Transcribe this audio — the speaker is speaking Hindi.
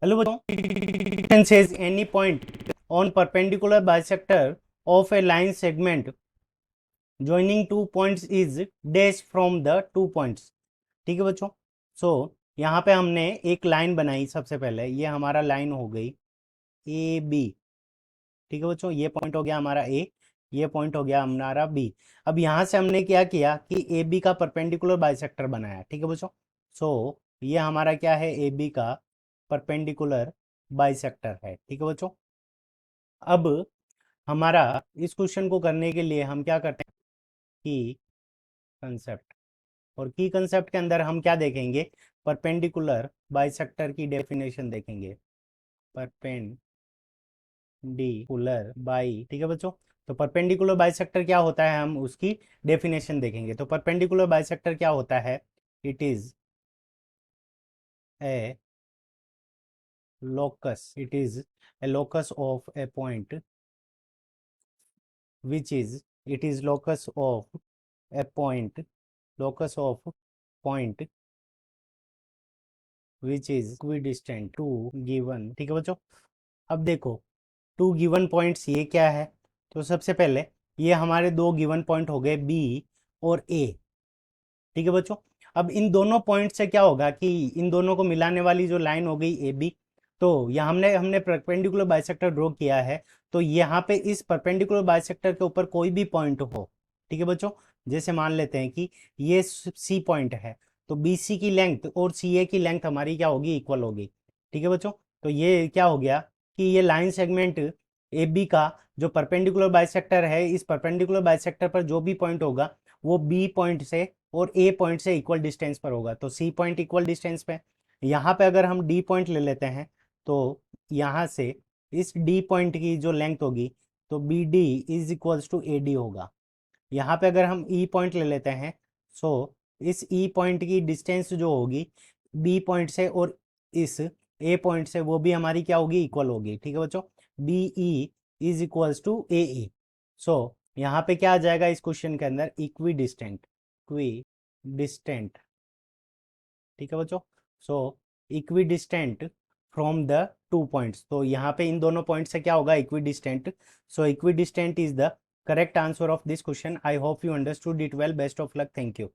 हेलो बच्चों, says any point on perpendicular bisector of a line segment joining two points is dash from the two points। ठीक है बच्चों। यहाँ पे हमने एक लाइन बनाई। सबसे पहले ये हमारा लाइन हो गई ए बी। ठीक है बच्चों, ये पॉइंट हो गया हमारा ए, ये पॉइंट हो गया हमारा बी। अब यहाँ से हमने क्या किया कि ए बी का परपेंडिकुलर बाइसेक्टर बनाया। ठीक है बच्चों। ये हमारा क्या है, ए बी का परपेंडिकुलर बाइसेक्टर है। ठीक है बच्चों। अब हमारा इस क्वेश्चन को करने के लिए हम क्या करते हैं कि कंसेप्ट, और की कंसेप्ट के अंदर हम क्या देखेंगे, परपेंडिकुलर बाइसेक्टर की डेफिनेशन देखेंगे। परपेंडिकुलर बाई, ठीक है बच्चों। तो परपेंडिकुलर बाइसेक्टर क्या होता है, हम उसकी डेफिनेशन देखेंगे। तो परपेंडिकुलर बाइसेक्टर क्या होता है, it is a locus of a point which is it is locus of a point locus of point which is equidistant to given। ठीक है बच्चों। अब देखो, टू गिवन पॉइंट्स ये क्या है। तो सबसे पहले ये हमारे दो गिवन पॉइंट हो गए बी और ए। ठीक है बच्चों। अब इन दोनों पॉइंट से क्या होगा कि इन दोनों को मिलाने वाली जो लाइन हो गई ए बी, तो यहाँ हमने हमने परपेंडिकुलर बाइसेक्टर ड्रॉ किया है। तो यहाँ पे इस परपेंडिकुलर बाइसेक्टर के ऊपर कोई भी पॉइंट हो, ठीक है बच्चों। जैसे मान लेते हैं कि ये सी पॉइंट है, तो बी सी की लेंथ और सी ए की लेंथ हमारी क्या होगी, इक्वल होगी। ठीक है बच्चों। तो ये क्या हो गया कि ये लाइन सेगमेंट ए बी का जो परपेंडिकुलर बाइसेक्टर है, इस परपेंडिकुलर बाइसेक्टर पर जो भी पॉइंट होगा वो बी पॉइंट से और ए पॉइंट से इक्वल डिस्टेंस पर होगा। तो सी पॉइंट इक्वल डिस्टेंस पे, यहाँ पे अगर हम डी पॉइंट ले लेते हैं तो यहाँ से इस डी पॉइंट की जो लेंथ होगी तो B D is equals to A D होगा। यहाँ पे अगर हम ई पॉइंट ले लेते हैं, सो इस ई पॉइंट की डिस्टेंस जो होगी बी पॉइंट से और इस ए पॉइंट से, वो भी हमारी क्या होगी, इक्वल होगी। ठीक है बच्चों। B E is equals to A E. So यहाँ पे क्या आ जाएगा इस क्वेश्चन के अंदर, इक्वी डिस्टेंट। ठीक है बच्चों। Equi distant from the two points. तो यहाँ पे इन दोनों पॉइंट से क्या होगा, equi distant. Equi distant is the correct answer of this question. I hope you understood it well. Best of luck. Thank you.